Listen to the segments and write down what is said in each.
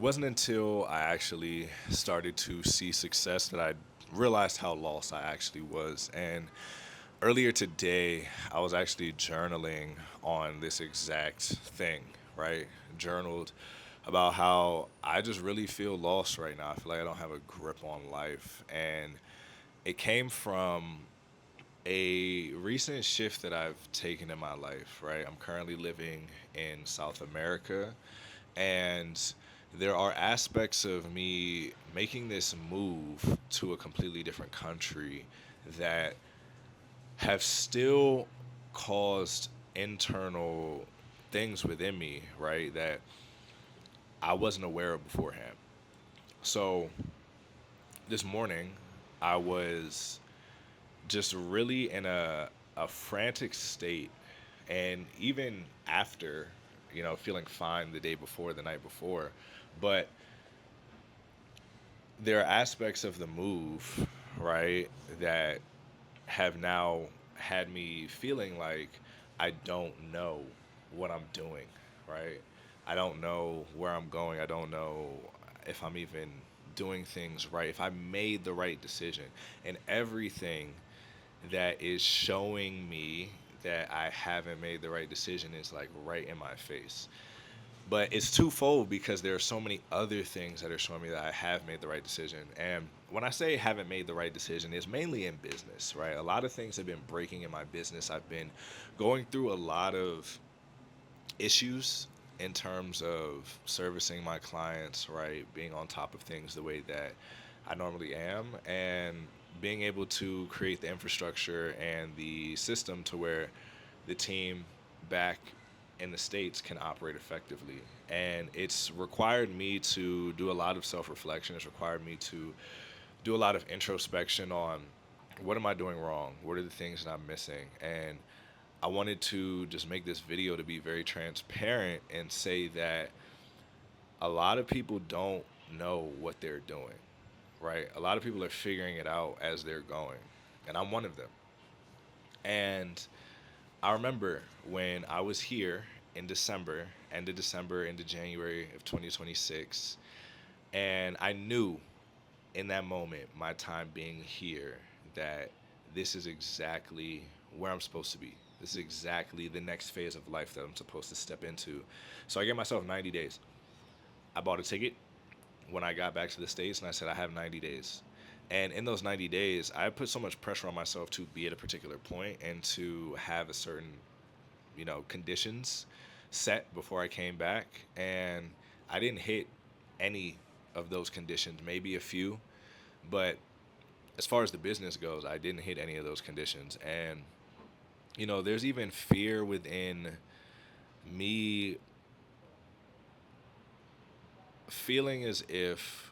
It wasn't until I actually started to see success that I realized how lost I actually was. And earlier today, I was actually journaling on this exact thing, right? Journaled about how I just really feel lost right now. I feel like I don't have a grip on life. And it came from a recent shift that I've taken in my life, right? I'm currently living in South America, and there are aspects of me making this move to a completely different country that have still caused internal things within me, right, that I wasn't aware of beforehand. So this morning, I was just really in a frantic state. And even after, feeling fine the day before, the night before, but there are aspects of the move, right, that have now had me feeling like I don't know what I'm doing, right? I don't know where I'm going. I don't know if I'm even doing things right, if I made the right decision. And everything that is showing me that I haven't made the right decision is like right in my face. But it's twofold because there are so many other things that are showing me that I have made the right decision. And when I say haven't made the right decision, it's mainly in business, right? A lot of things have been breaking in my business. I've been going through a lot of issues in terms of servicing my clients, right? Being on top of things the way that I normally am, and being able to create the infrastructure and the system to where the team back in the States can operate effectively. And it's required me to do a lot of self reflection. It's required me to do a lot of introspection on what am I doing wrong? What are the things that I'm missing? And I wanted to just make this video to be very transparent and say that a lot of people don't know what they're doing, right? A lot of people are figuring it out as they're going, and I'm one of them. And I remember when I was here in December, end of December into January of 2026, and I knew in that moment, my time being here, that this is exactly where I'm supposed to be. This is exactly the next phase of life that I'm supposed to step into. So I gave myself 90 days. I bought a ticket when I got back to the States and I said, I have 90 days. And in those 90 days, I put so much pressure on myself to be at a particular point and to have a certain, conditions set before I came back. And I didn't hit any of those conditions, maybe a few. But as far as the business goes, I didn't hit any of those conditions. And, there's even fear within me feeling as if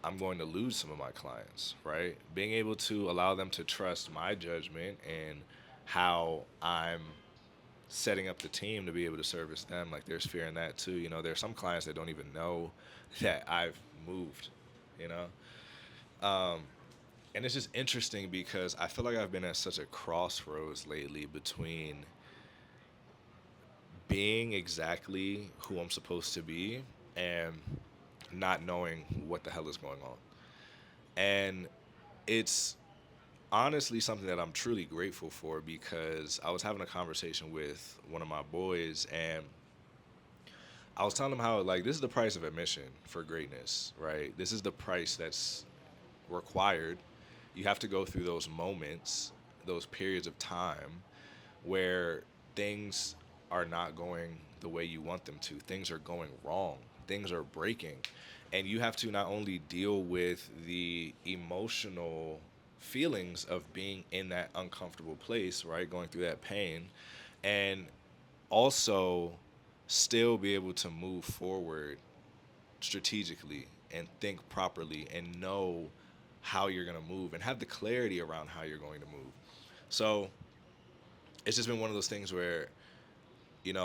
I'm going to lose some of my clients, right? Being able to allow them to trust my judgment and how I'm setting up the team to be able to service them. Like there's fear in that too. There's some clients that don't even know that I've moved, you know? Um, and it's just interesting because I feel like I've been at such a crossroads lately between being exactly who I'm supposed to be and not knowing what the hell is going on. And it's honestly something that I'm truly grateful for because I was having a conversation with one of my boys and I was telling him how like this is the price of admission for greatness, right? This is the price that's required. You have to go through those moments, those periods of time where things are not going the way you want them to. Things are going wrong. Things are breaking. And you have to not only deal with the emotional feelings of being in that uncomfortable place, right? Going through that pain, and also still be able to move forward strategically and think properly and know how you're going to move and have the clarity around how you're going to move. So it's just been one of those things where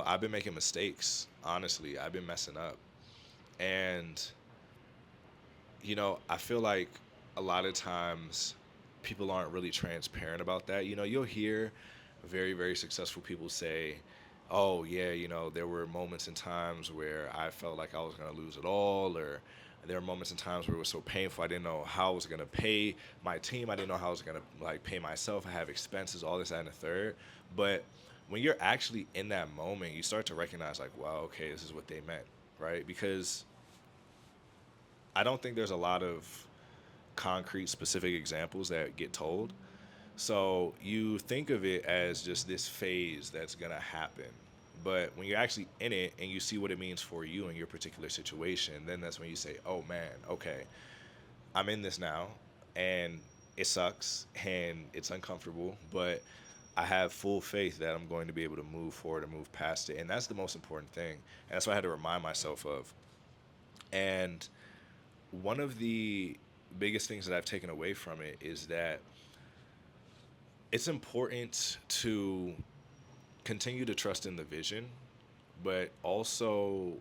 I've been making mistakes. Honestly, I've been messing up, and I feel like a lot of times people aren't really transparent about that. You'll hear very, very successful people say, oh yeah, there were moments and times where I felt like I was gonna lose it all, or there were moments and times where it was so painful I didn't know how I was gonna pay my team. I didn't know how I was gonna like pay myself. I have expenses, all this, that, and the third. But when you're actually in that moment, you start to recognize like, wow, okay, this is what they meant, right? Because I don't think there's a lot of concrete, specific examples that get told. So you think of it as just this phase that's gonna happen. But when you're actually in it and you see what it means for you in your particular situation, then that's when you say, oh man, okay, I'm in this now and it sucks and it's uncomfortable, but I have full faith that I'm going to be able to move forward and move past it. And that's the most important thing. And that's what I had to remind myself of. And one of the biggest things that I've taken away from it is that it's important to continue to trust in the vision, but also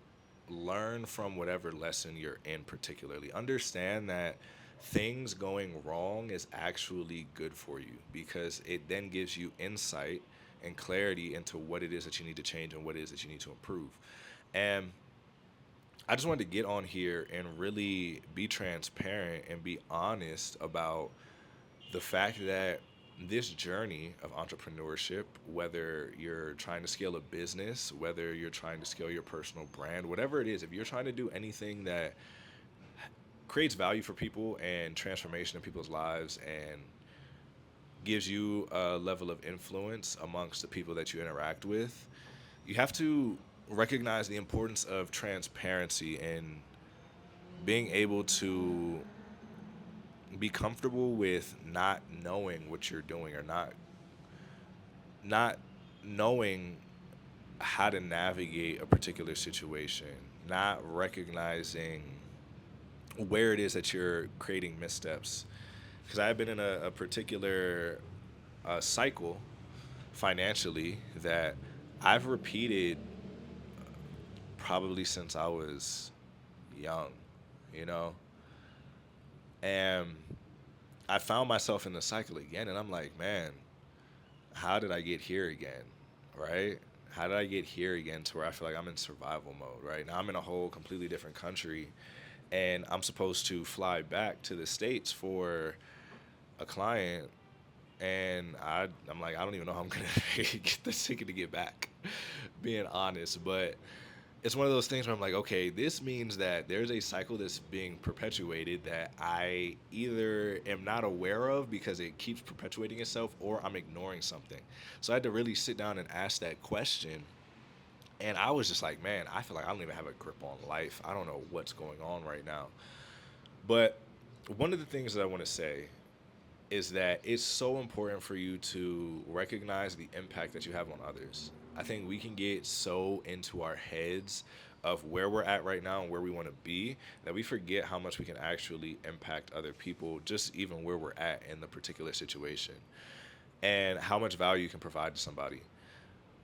learn from whatever lesson you're in, particularly. Understand that things going wrong is actually good for you because it then gives you insight and clarity into what it is that you need to change and what it is that you need to improve. And I just wanted to get on here and really be transparent and be honest about the fact that this journey of entrepreneurship, whether you're trying to scale a business, whether you're trying to scale your personal brand, whatever it is, if you're trying to do anything that creates value for people and transformation in people's lives and gives you a level of influence amongst the people that you interact with, you have to recognize the importance of transparency and being able to be comfortable with not knowing what you're doing or not knowing how to navigate a particular situation, not recognizing where it is that you're creating missteps. Because I've been in a particular cycle financially that I've repeated probably since I was young, you know? And I found myself in the cycle again, and I'm like, man, how did I get here again? Right? How did I get here again to where I feel like I'm in survival mode, right? Now I'm in a whole completely different country and I'm supposed to fly back to the States for a client and I'm like, I don't even know how I'm gonna get the ticket to get back, being honest. But it's one of those things where I'm like, okay, this means that there's a cycle that's being perpetuated that I either am not aware of because it keeps perpetuating itself or I'm ignoring something. So I had to really sit down and ask that question. And I was just like, man, I feel like I don't even have a grip on life. I don't know what's going on right now. But one of the things that I want to say is that it's so important for you to recognize the impact that you have on others. I think we can get so into our heads of where we're at right now and where we want to be that we forget how much we can actually impact other people, just even where we're at in the particular situation, and how much value you can provide to somebody.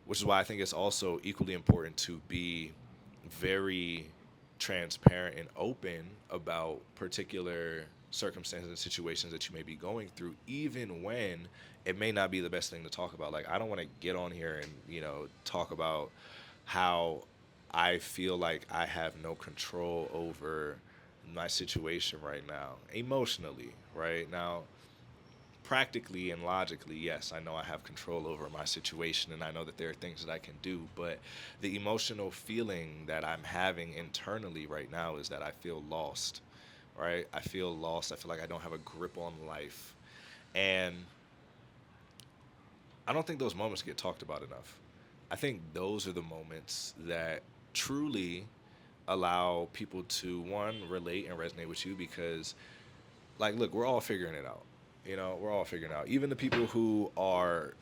Which is why I think it's also equally important to be very transparent and open about particular circumstances and situations that you may be going through, even when it may not be the best thing to talk about. Like, I don't want to get on here and, talk about how I feel like I have no control over my situation right now, emotionally, right? Now, practically and logically, yes, I know I have control over my situation and I know that there are things that I can do, but the emotional feeling that I'm having internally right now is that I feel lost, right? I feel lost. I feel like I don't have a grip on life. And I don't think those moments get talked about enough. I think those are the moments that truly allow people to, one, relate and resonate with you because, like, look, we're all figuring it out. We're all figuring it out. Even the people who are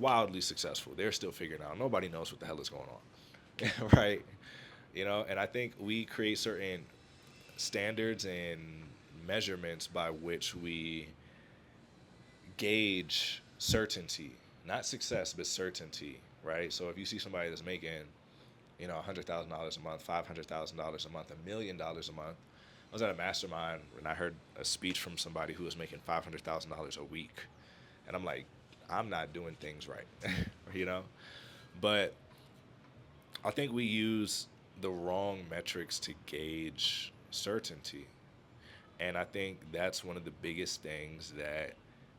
wildly successful, they're still figuring it out. Nobody knows what the hell is going on, right? And I think we create certain standards and measurements by which we gauge certainty, not success, but certainty, right? So if you see somebody that's making, $100,000 a month, $500,000 a month, $1 million a month. I was at a mastermind and I heard a speech from somebody who was making $500,000 a week, and I'm like, I'm not doing things right, you know. But I think we use the wrong metrics to gauge certainty. And I think that's one of the biggest things that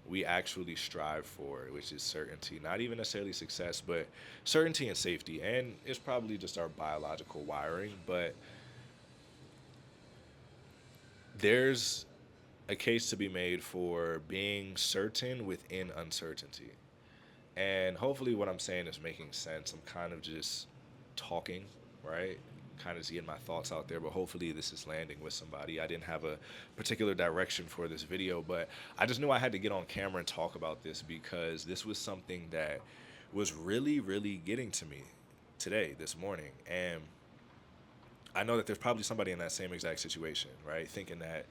we actually strive for, which is certainty. Not even necessarily success, but certainty and safety. And it's probably just our biological wiring, but there's a case to be made for being certain within uncertainty. And hopefully, what I'm saying is making sense. I'm kind of just talking, right? Kind of getting my thoughts out there, but hopefully, this is landing with somebody. I didn't have a particular direction for this video, but I just knew I had to get on camera and talk about this because this was something that was really, really getting to me today, this morning. And I know that there's probably somebody in that same exact situation, right? Thinking that,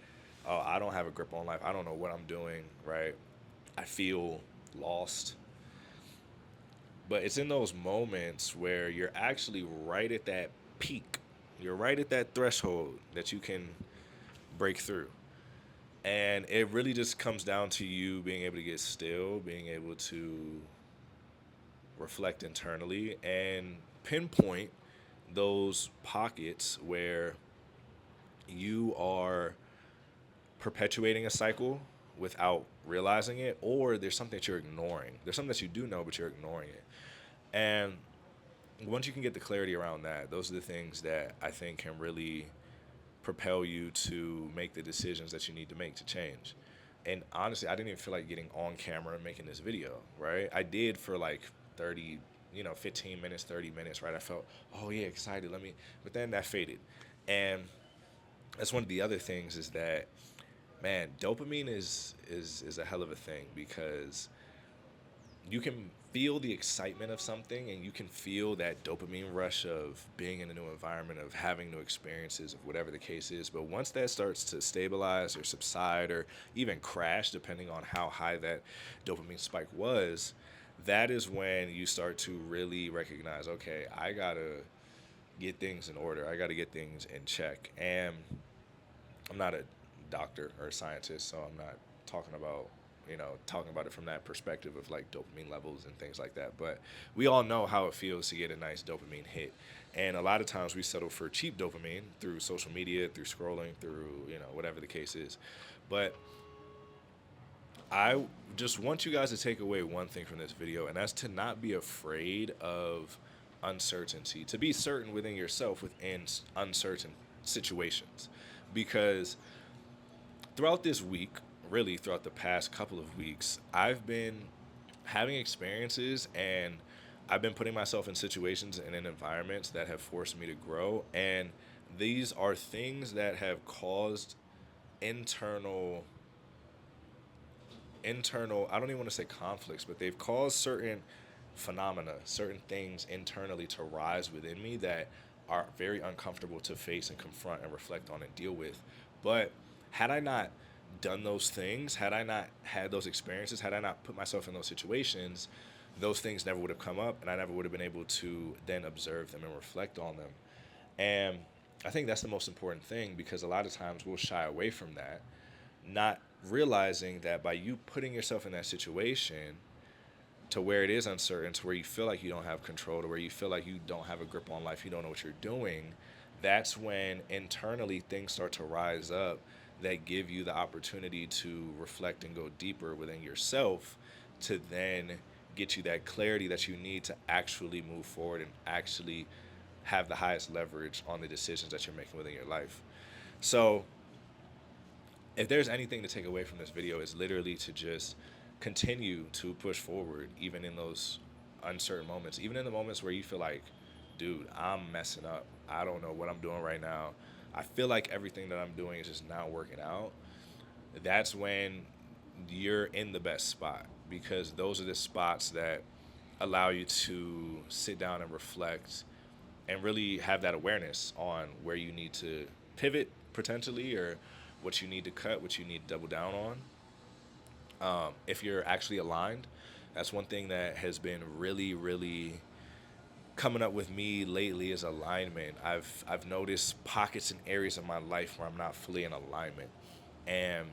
oh, I don't have a grip on life. I don't know what I'm doing, right? I feel lost. But it's in those moments where you're actually right at that peak. You're right at that threshold that you can break through. And it really just comes down to you being able to get still, being able to reflect internally and pinpoint those pockets where you are perpetuating a cycle without realizing it, or there's something that you're ignoring. There's something that you do know, but you're ignoring it. And once you can get the clarity around that, those are the things that I think can really propel you to make the decisions that you need to make to change. And honestly, I didn't even feel like getting on camera and making this video, right? I did for like 30, 15 minutes, 30 minutes, right? I felt, oh yeah, excited. But then that faded. And that's one of the other things is that, man, dopamine is a hell of a thing because you can feel the excitement of something and you can feel that dopamine rush of being in a new environment, of having new experiences, of whatever the case is. But once that starts to stabilize or subside or even crash, depending on how high that dopamine spike was, that is when you start to really recognize, okay, I gotta get things in order. I gotta get things in check. And I'm not a doctor or a scientist, so I'm not talking about talking about it from that perspective of like dopamine levels and things like that. But we all know how it feels to get a nice dopamine hit. And a lot of times we settle for cheap dopamine through social media, through scrolling, through, whatever the case is. But I just want you guys to take away one thing from this video, and that's to not be afraid of uncertainty, to be certain within yourself within uncertain situations. Because throughout this week, really throughout the past couple of weeks, I've been having experiences and I've been putting myself in situations and in environments that have forced me to grow. And these are things that have caused internal, I don't even want to say conflicts, but they've caused certain phenomena, certain things internally to rise within me that are very uncomfortable to face and confront and reflect on and deal with. But had I not done those things, had I not had those experiences, had I not put myself in those situations, those things never would have come up and I never would have been able to then observe them and reflect on them. And I think that's the most important thing because a lot of times we'll shy away from that, not realizing that by you putting yourself in that situation to where it is uncertain, to where you feel like you don't have control, to where you feel like you don't have a grip on life, you don't know what you're doing, that's when internally things start to rise up that give you the opportunity to reflect and go deeper within yourself to then get you that clarity that you need to actually move forward and actually have the highest leverage on the decisions that you're making within your life. So if there's anything to take away from this video, is literally to just continue to push forward even in those uncertain moments, even in the moments where you feel like, dude, I'm messing up, I don't know what I'm doing right now, I feel like everything that I'm doing is just not working out. That's when you're in the best spot because those are the spots that allow you to sit down and reflect and really have that awareness on where you need to pivot potentially or what you need to cut, what you need to double down on. If you're actually aligned, that's one thing that has been really, really coming up with me lately is alignment. I've noticed pockets and areas of my life where I'm not fully in alignment. And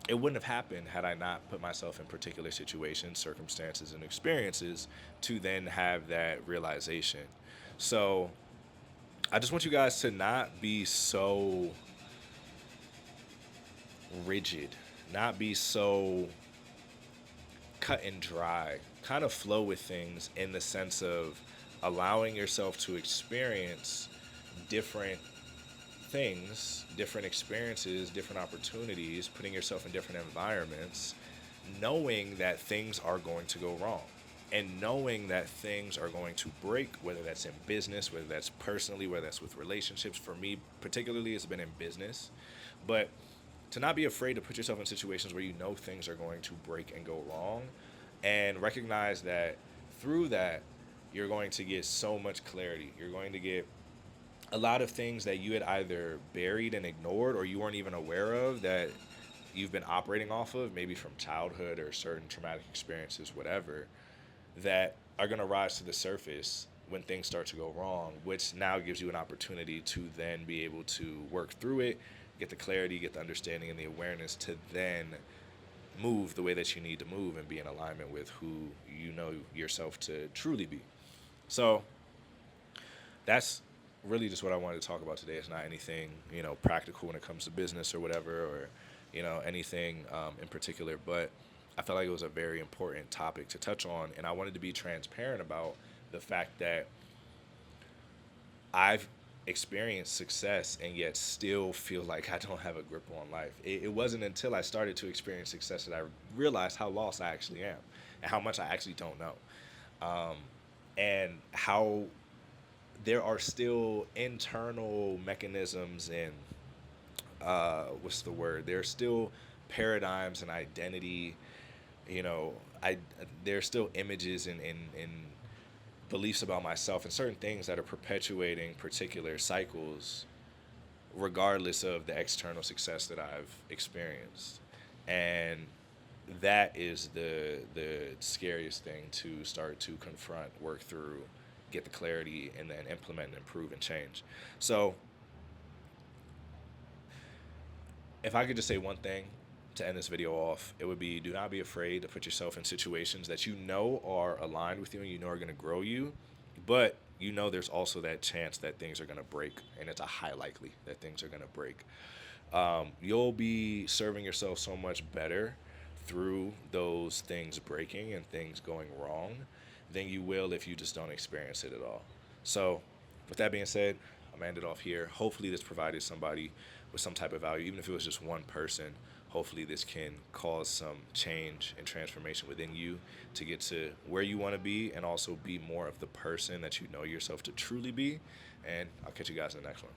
it wouldn't have happened had I not put myself in particular situations, circumstances, and experiences to then have that realization. So I just want you guys to not be so rigid, not be so cut and dry, kind of flow with things in the sense of allowing yourself to experience different things, different experiences, different opportunities, putting yourself in different environments, knowing that things are going to go wrong and knowing that things are going to break, whether that's in business, whether that's personally, whether that's with relationships. For me, particularly, it's been in business. But to not be afraid to put yourself in situations where you know things are going to break and go wrong and recognize that through that, you're going to get so much clarity. You're going to get a lot of things that you had either buried and ignored or you weren't even aware of that you've been operating off of, maybe from childhood or certain traumatic experiences, whatever, that are going to rise to the surface when things start to go wrong, which now gives you an opportunity to then be able to work through it, get the clarity, get the understanding and the awareness to then move the way that you need to move and be in alignment with who you know yourself to truly be. So that's really just what I wanted to talk about today. It's not anything, practical when it comes to business or whatever, or, anything in particular. But I felt like it was a very important topic to touch on. And I wanted to be transparent about the fact that I've experienced success and yet still feel like I don't have a grip on life. It wasn't until I started to experience success that I realized how lost I actually am and how much I actually don't know. Um, and how there are still internal mechanisms and what's the word? There are still paradigms and identity. You know, I There's still images and beliefs about myself and certain things that are perpetuating particular cycles, regardless of the external success that I've experienced. And that is the scariest thing to start to confront, work through, get the clarity, and then implement and improve and change. So, if I could just say one thing to end this video off, it would be do not be afraid to put yourself in situations that you know are aligned with you and you know are going to grow you, but you know there's also that chance that things are going to break, and it's a high likely that things are going to break. You'll be serving yourself so much better through those things breaking and things going wrong than you will if you just don't experience it at all. So, with that being said, I'm gonna end it off here. Hopefully, this provided somebody with some type of value, even if it was just one person. Hopefully, this can cause some change and transformation within you to get to where you want to be and also be more of the person that you know yourself to truly be. And I'll catch you guys in the next one.